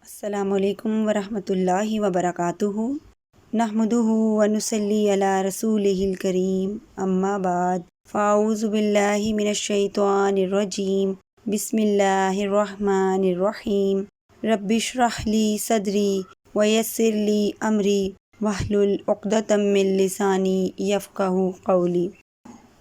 السلام علیکم ورحمۃ اللہ وبرکاتہ۔ نحمدہ ونصلی علی رسولہ الکریم، اما بعد، فاعوذ باللہ من الشیطان الرجیم، بسم اللہ الرحمن الرحیم۔ رب اشرح لی صدری ویسر لی امری واحلل عقدۃ من لسانی یفقہوا قولی۔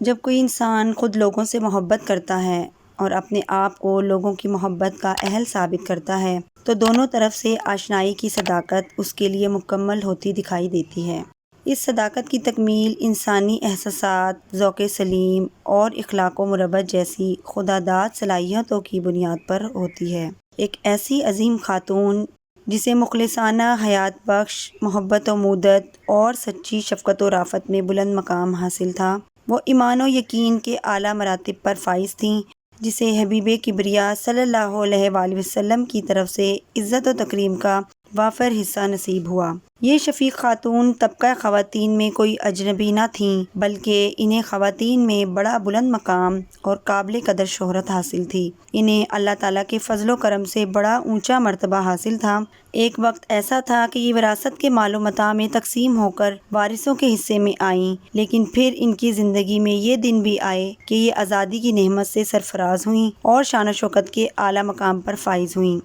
جب کوئی انسان خود لوگوں سے محبت کرتا ہے اور اپنے آپ کو لوگوں کی محبت کا اہل ثابت کرتا ہے تو دونوں طرف سے آشنائی کی صداقت اس کے لیے مکمل ہوتی دکھائی دیتی ہے۔ اس صداقت کی تکمیل انسانی احساسات، ذوق سلیم اور اخلاق و مربت جیسی خداداد صلاحیتوں کی بنیاد پر ہوتی ہے۔ ایک ایسی عظیم خاتون جسے مخلصانہ حیات بخش محبت و مودت اور سچی شفقت و رافت میں بلند مقام حاصل تھا، وہ ایمان و یقین کے اعلیٰ مراتب پر فائز تھیں، جسے حبیب کبریا صلی اللہ علیہ وآلہ وسلم کی طرف سے عزت و تکریم کا وافر حصہ نصیب ہوا۔ یہ شفیق خاتون طبقہ خواتین میں کوئی اجنبی نہ تھیں، بلکہ انہیں خواتین میں بڑا بلند مقام اور قابل قدر شہرت حاصل تھی۔ انہیں اللہ تعالیٰ کے فضل و کرم سے بڑا اونچا مرتبہ حاصل تھا۔ ایک وقت ایسا تھا کہ یہ وراثت کے مال و متاع میں تقسیم ہو کر وارثوں کے حصے میں آئیں، لیکن پھر ان کی زندگی میں یہ دن بھی آئے کہ یہ آزادی کی نعمت سے سرفراز ہوئیں اور شان و شوکت کے اعلیٰ مقام پر فائز ہوئیں۔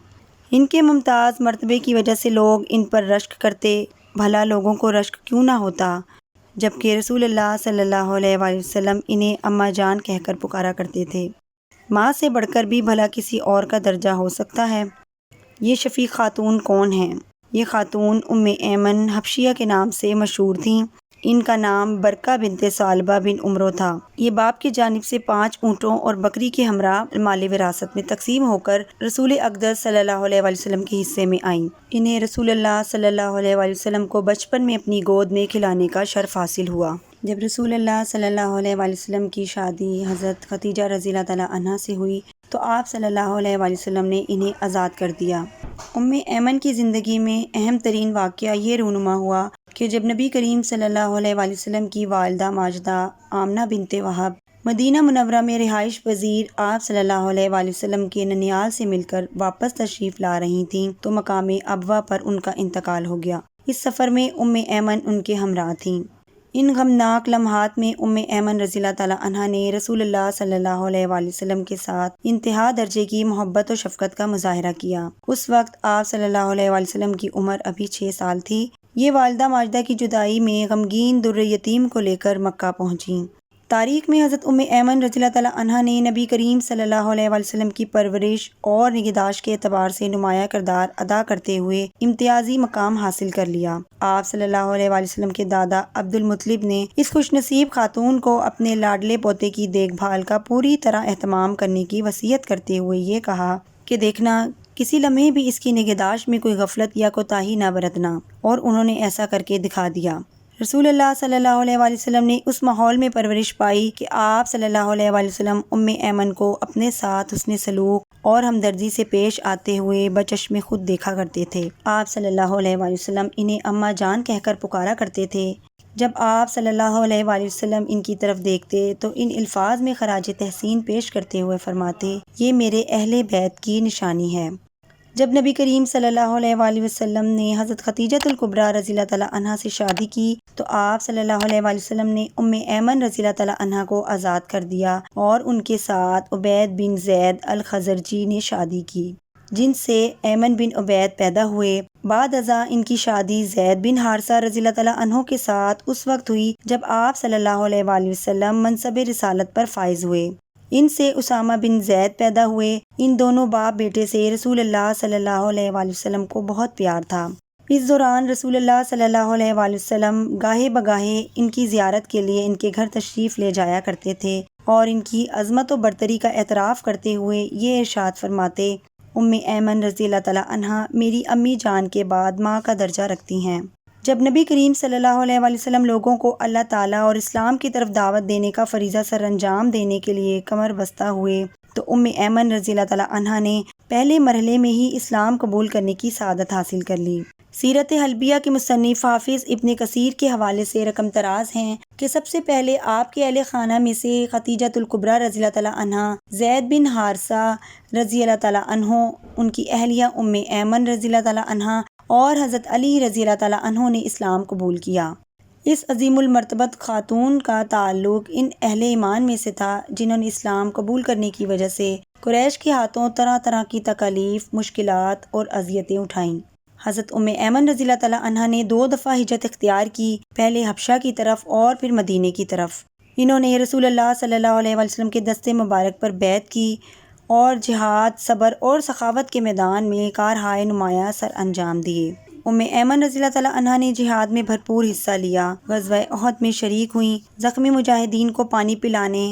ان کے ممتاز مرتبے کی وجہ سے لوگ ان پر رشک کرتے، بھلا لوگوں کو رشک کیوں نہ ہوتا، جبکہ رسول اللہ صلی اللہ علیہ وآلہ وسلم انہیں اماں جان کہہ کر پکارا کرتے تھے۔ ماں سے بڑھ کر بھی بھلا کسی اور کا درجہ ہو سکتا ہے؟ یہ شفیق خاتون کون ہیں؟ یہ خاتون ام ایمن حبشیہ کے نام سے مشہور تھیں۔ ان کا نام برکہ بنت ثعلبہ بن عمرو تھا۔ یہ باپ کی جانب سے 5 اونٹوں اور بکری کے ہمراہ مال وراثت میں تقسیم ہو کر رسول اقدس صلی اللہ علیہ وآلہ وسلم کے حصے میں آئیں۔ انہیں رسول اللہ صلی اللہ علیہ وآلہ وسلم کو بچپن میں اپنی گود میں کھلانے کا شرف حاصل ہوا۔ جب رسول اللہ صلی اللہ علیہ وآلہ وسلم کی شادی حضرت خدیجہ رضی اللہ تعالیٰ عنہا سے ہوئی تو آپ صلی اللہ علیہ وآلہ وسلم نے انہیں آزاد کر دیا۔ ام ایمن کی زندگی میں اہم ترین واقعہ یہ رونما ہوا کہ جب نبی کریم صلی اللہ علیہ وآلہ وسلم کی والدہ ماجدہ آمنہ بنت وہب مدینہ منورہ میں رہائش پذیر آپ صلی اللہ علیہ وآلہ وسلم کے ننیال سے مل کر واپس تشریف لا رہی تھیں تو مقام ابوا پر ان کا انتقال ہو گیا۔ اس سفر میں ام ایمن ان کے ہمراہ تھیں۔ ان غمناک لمحات میں ام ایمن رضی اللہ تعالیٰ عنہا نے رسول اللہ صلی اللہ علیہ وآلہ وسلم کے ساتھ انتہا درجے کی محبت و شفقت کا مظاہرہ کیا۔ اس وقت آپ صلی اللہ علیہ وآلہ وسلم کی عمر ابھی 6 سال تھی۔ یہ والدہ ماجدہ کی جدائی میں غمگین در یتیم کو لے کر مکہ پہنچیں۔ تاریخ میں حضرت ام ایمن رضی اللہ تعالیٰ عنہا نے نبی کریم صلی اللہ علیہ وآلہ وسلم کی پرورش اور نگہداشت کے اعتبار سے نمایاں کردار ادا کرتے ہوئے امتیازی مقام حاصل کر لیا۔ آپ صلی اللہ علیہ وآلہ وسلم کے دادا عبد المطلب نے اس خوش نصیب خاتون کو اپنے لاڈلے پوتے کی دیکھ بھال کا پوری طرح اہتمام کرنے کی وصیت کرتے ہوئے یہ کہا کہ دیکھنا کسی لمحے بھی اس کی نگہداشت میں کوئی غفلت یا کوتاہی نہ برتنا، اور انہوں نے ایسا کر کے دکھا دیا۔ رسول اللہ صلی اللہ علیہ وآلہ وسلم نے اس ماحول میں پرورش پائی کہ آپ صلی اللہ علیہ وآلہ وسلم ام ایمن کو اپنے ساتھ حسن سلوک اور ہمدردی سے پیش آتے ہوئے بچشم خود دیکھا کرتے تھے۔ آپ صلی اللہ علیہ وآلہ وسلم انہیں اماں جان کہہ کر پکارا کرتے تھے۔ جب آپ صلی اللہ علیہ وآلہ وسلم ان کی طرف دیکھتے تو ان الفاظ میں خراج تحسین پیش کرتے ہوئے فرماتے، یہ میرے اہل بیت کی نشانی ہے۔ جب نبی کریم صلی اللہ علیہ وآلہ وسلم نے حضرت خدیجہ الکبریٰ رضی اللہ تعالیٰ عنہا سے شادی کی تو آپ صلی اللہ علیہ وآلہ وسلم نے ام ایمن رضی اللہ تعالیٰ عنہا کو آزاد کر دیا اور ان کے ساتھ عبید بن زید الخزرجی نے شادی کی، جن سے ایمن بن عبید پیدا ہوئے۔ بعد ازاں ان کی شادی زید بن حارثہ رضی اللہ تعالیٰ عنہ کے ساتھ اس وقت ہوئی جب آپ صلی اللہ علیہ وآلہ وسلم منصب رسالت پر فائز ہوئے۔ ان سے اسامہ بن زید پیدا ہوئے۔ ان دونوں باپ بیٹے سے رسول اللہ صلی اللہ علیہ وآلہ وسلم کو بہت پیار تھا۔ اس دوران رسول اللہ صلی اللہ علیہ وآلہ وسلم گاہے بگاہے ان کی زیارت کے لیے ان کے گھر تشریف لے جایا کرتے تھے اور ان کی عظمت و برتری کا اعتراف کرتے ہوئے یہ ارشاد فرماتے، ام ایمن رضی اللہ تعالیٰ عنہا میری امی جان کے بعد ماں کا درجہ رکھتی ہیں۔ جب نبی کریم صلی اللہ علیہ وآلہ وسلم لوگوں کو اللہ تعالیٰ اور اسلام کی طرف دعوت دینے کا فریضہ سر انجام دینے کے لیے کمر بستہ ہوئے تو ام ایمن رضی اللہ تعالیٰ عنہا نے پہلے مرحلے میں ہی اسلام قبول کرنے کی سعادت حاصل کر لی۔ سیرت حلبیہ کے مصنف حافظ ابن کثیر کے حوالے سے رقم تراز ہیں کہ سب سے پہلے آپ کے اہل خانہ میں سے خدیجۃ الکبریٰ رضی اللہ تعالیٰ عنہ، زید بن حارثہ رضی اللہ تعالیٰ عنہ، ان کی اہلیہ ام ایمن رضی اللہ تعالیٰ عنہ اور حضرت علی رضی اللہ تعالیٰ عنہ نے اسلام قبول کیا۔ اس عظیم المرتبت خاتون کا تعلق ان اہل ایمان میں سے تھا جنہوں نے اسلام قبول کرنے کی وجہ سے قریش کے ہاتھوں طرح طرح کی تکالیف، مشکلات اور اذیتیں اٹھائیں۔ حضرت ام ایمن رضی اللہ تعالیٰ عنہ نے 2 دفعہ ہجرت اختیار کی، پہلے حبشہ کی طرف اور پھر مدینے کی طرف۔ انہوں نے رسول اللہ صلی اللہ علیہ وسلم کے دست مبارک پر بیعت کی اور جہاد، صبر اور سخاوت کے میدان میں کارہائے نمایاں سر انجام دیے۔ ام ایمن رضی اللہ تعالیٰ عنہ نے جہاد میں بھرپور حصہ لیا، غزوہ احد میں شریک ہوئیں، زخمی مجاہدین کو پانی پلانے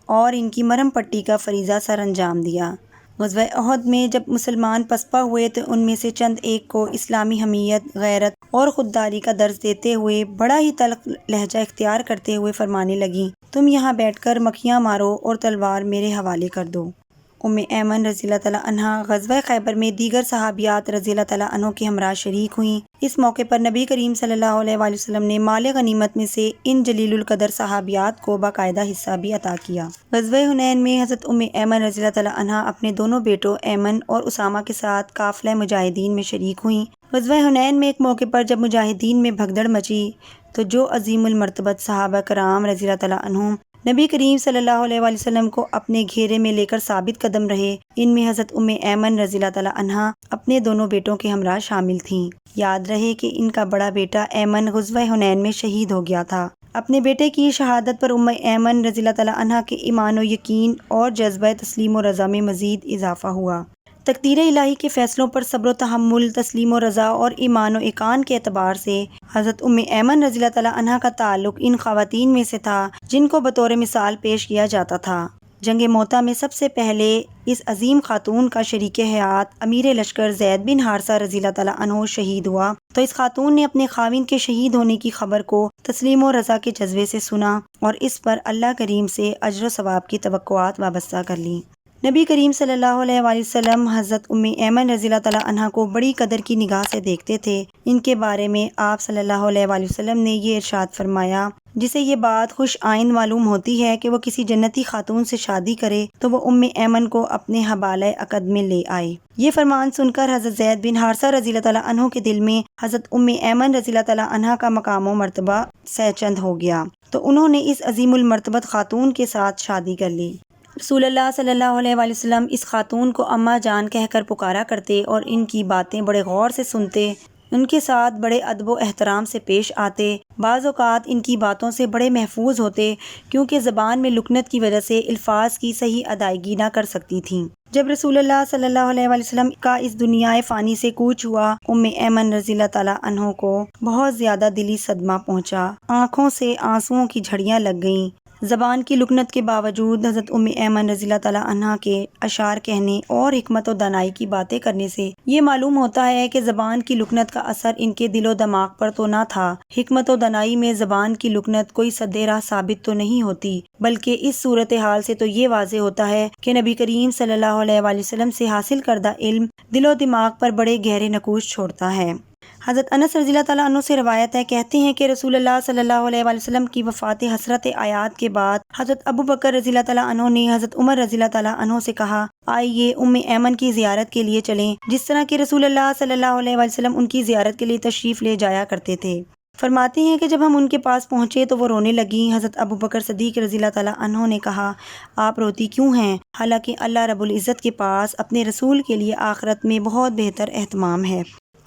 اور ان کی مرہم پٹی کا فریضہ سر انجام دیا۔ غزوہ احد میں جب مسلمان پسپا ہوئے تو ان میں سے چند ایک کو اسلامی حمیت، غیرت اور خودداری کا درس دیتے ہوئے بڑا ہی تلخ لہجہ اختیار کرتے ہوئے فرمانے لگیں، تم یہاں بیٹھ کر مکھیاں مارو اور تلوار میرے حوالے کر دو۔ ام ایمن رضی اللہ تعالیٰ عنہ غزوہ خیبر میں دیگر صحابیات رضی اللہ تعالیٰ عنہ کے ہمراہ شریک ہوئیں۔ اس موقع پر نبی کریم صلی اللہ علیہ وآلہ وسلم نے مال غنیمت میں سے ان جلیل القدر صحابیات کو باقاعدہ حصہ بھی عطا کیا۔ غزوہ حنین میں حضرت ام ایمن رضی اللہ تعالیٰ عنہ اپنے دونوں بیٹوں ایمن اور اسامہ کے ساتھ قافلہ مجاہدین میں شریک ہوئیں۔ غزوہ حنین میں ایک موقع پر جب مجاہدین میں بھگدڑ مچی تو جو عظیم المرتبت صحابہ کرام رضی اللہ تعالیٰ عنہم نبی کریم صلی اللہ علیہ وآلہ وسلم کو اپنے گھیرے میں لے کر ثابت قدم رہے، ان میں حضرت ام ایمن رضی اللہ تعالیٰ عنہا اپنے دونوں بیٹوں کے ہمراہ شامل تھیں۔ یاد رہے کہ ان کا بڑا بیٹا ایمن غزوہ حنین میں شہید ہو گیا تھا۔ اپنے بیٹے کی شہادت پر ام ایمن رضی اللہ تعالیٰ عنہا کے ایمان و یقین اور جذبہ تسلیم و رضا میں مزید اضافہ ہوا۔ تقدیر الہی کے فیصلوں پر صبر و تحمل، تسلیم و رضا اور ایمان و ایقان کے اعتبار سے حضرت ام ایمن رضی اللہ تعالیٰ عنہا کا تعلق ان خواتین میں سے تھا جن کو بطور مثال پیش کیا جاتا تھا۔ جنگ موتا میں سب سے پہلے اس عظیم خاتون کا شریک حیات امیر لشکر زید بن حارثہ رضی اللہ تعالیٰ عنہ شہید ہوا تو اس خاتون نے اپنے خاوند کے شہید ہونے کی خبر کو تسلیم و رضا کے جذبے سے سنا اور اس پر اللہ کریم سے اجر و ثواب کی توقعات وابستہ کر لیں۔ نبی کریم صلی اللہ علیہ وآلہ وسلم حضرت ام ایمن رضی اللہ تعالیٰ عنہ کو بڑی قدر کی نگاہ سے دیکھتے تھے۔ ان کے بارے میں آپ صلی اللہ علیہ وآلہ وسلم نے یہ ارشاد فرمایا، جسے یہ بات خوش آئند معلوم ہوتی ہے کہ وہ کسی جنتی خاتون سے شادی کرے تو وہ ام ایمن کو اپنے حبالہ عقد میں لے آئے۔ یہ فرمان سن کر حضرت زید بن حارثہ رضی اللہ تعالیٰ عنہ کے دل میں حضرت ام ایمن رضی اللہ تعالیٰ عنہ کا مقام و مرتبہ سہ چند ہو گیا تو انہوں نے اس عظیم المرتبت خاتون کے ساتھ شادی کر لی۔ رسول اللہ صلی اللہ علیہ وآلہ وسلم اس خاتون کو اماں جان کہہ کر پکارا کرتے اور ان کی باتیں بڑے غور سے سنتے، ان کے ساتھ بڑے ادب و احترام سے پیش آتے، بعض اوقات ان کی باتوں سے بڑے محفوظ ہوتے کیونکہ زبان میں لکنت کی وجہ سے الفاظ کی صحیح ادائیگی نہ کر سکتی تھیں۔ جب رسول اللہ صلی اللہ علیہ وآلہ وسلم کا اس دنیا فانی سے کوچ ہوا، ام ایمن رضی اللہ تعالیٰ عنہ کو بہت زیادہ دلی صدمہ پہنچا، آنکھوں سے آنسوؤں کی جھڑیاں لگ گئیں۔ زبان کی لکنت کے باوجود حضرت ام ایمن رضی اللہ تعالیٰ عنہ کے اشعار کہنے اور حکمت و دانائی کی باتیں کرنے سے یہ معلوم ہوتا ہے کہ زبان کی لکنت کا اثر ان کے دل و دماغ پر تو نہ تھا۔ حکمت و دانائی میں زبان کی لکنت کوئی سدِ راہ ثابت تو نہیں ہوتی، بلکہ اس صورتحال سے تو یہ واضح ہوتا ہے کہ نبی کریم صلی اللہ علیہ وآلہ وسلم سے حاصل کردہ علم دل و دماغ پر بڑے گہرے نقوش چھوڑتا ہے۔ حضرت انس رضی اللہ تعالیٰ عنہ سے روایت ہے، کہتے ہیں کہ رسول اللہ صلی اللہ علیہ وآلہ وسلم کی وفات حسرت آیات کے بعد حضرت ابو بکر رضی اللہ تعالیٰ عنہ نے حضرت عمر رضی اللہ تعالیٰ عنہ سے کہا، آئیے ام ایمن کی زیارت کے لیے چلیں، جس طرح کہ رسول اللہ صلی اللہ علیہ وآلہ وسلم ان کی زیارت کے لیے تشریف لے جایا کرتے تھے۔ فرماتے ہیں کہ جب ہم ان کے پاس پہنچے تو وہ رونے لگیں۔ حضرت ابو بکر صدیق رضی اللہ تعالیٰ عنہ نے کہا، آپ روتی کیوں ہیں؟ حالانکہ اللہ رب العزت کے پاس اپنے رسول کے لیے آخرت میں بہت بہتر اہتمام ہے۔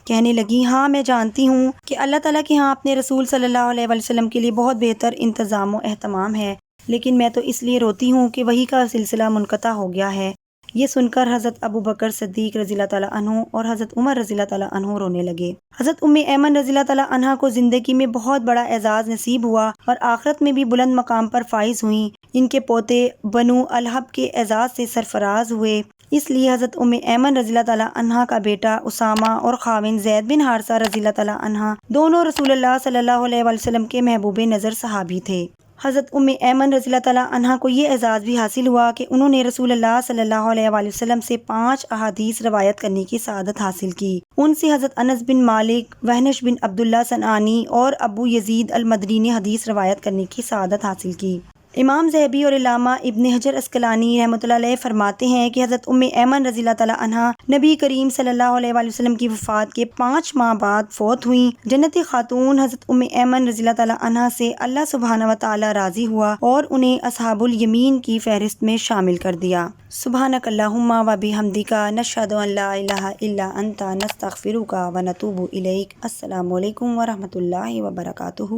کہنے لگی، ہاں میں جانتی ہوں کہ اللہ تعالیٰ کے ہاں اپنے رسول صلی اللہ علیہ وآلہ وسلم کے لیے بہت بہتر انتظام و اہتمام ہے، لیکن میں تو اس لیے روتی ہوں کہ وحی کا سلسلہ منقطع ہو گیا ہے۔ یہ سن کر حضرت ابو بکر صدیق رضی اللہ تعالیٰ عنہ اور حضرت عمر رضی اللہ تعالیٰ عنہ رونے لگے۔ حضرت ام ایمن رضی اللہ تعالیٰ عنہ کو زندگی میں بہت بڑا اعزاز نصیب ہوا اور آخرت میں بھی بلند مقام پر فائز ہوئیں۔ ان کے پوتے بنو الحب کے اعزاز سے سرفراز ہوئے، اس لیے حضرت ام ایمن رضی اللہ تعالیٰ عنہ کا بیٹا اسامہ اور خاوند زید بن حارثہ رضی اللہ تعالیٰ عنہ دونوں رسول اللہ صلی اللہ علیہ وآلہ وسلم کے محبوب نظر صحابی تھے۔ حضرت ایمن رضی اللہ تعالیٰ عنہ کو یہ اعزاز بھی حاصل ہوا کہ انہوں نے رسول اللہ صلی اللہ علیہ وآلہ وسلم سے 5 احادیث روایت کرنے کی سعادت حاصل کی۔ ان سے حضرت انس بن مالک، وحنش بن عبداللہ صنعانی اور ابو یزید المدنی نے حدیث روایت کرنے کی سعادت حاصل کی۔ امام ذہبی اور علامہ ابن حجر عسقلانی رحمۃ اللہ علیہ فرماتے ہیں کہ حضرت ایمن رضی اللہ تعالیٰ عنہ نبی کریم صلی اللہ علیہ وآلہ وسلم کی وفات کے 5 ماہ بعد فوت ہوئیں۔ جنتی خاتون حضرت ایمن رضی اللہ تعالیٰ عنہ سے اللہ سبحانہ و تعالیٰ راضی ہوا اور انہیں اصحاب الیمین کی فہرست میں شامل کر دیا۔ سبحانک اللہم و بحمدک، نشہد ان لا الہ الا انت، نستغفرک و نتوب الیک۔ السلام علیکم و رحمۃ اللہ وبرکاتہ۔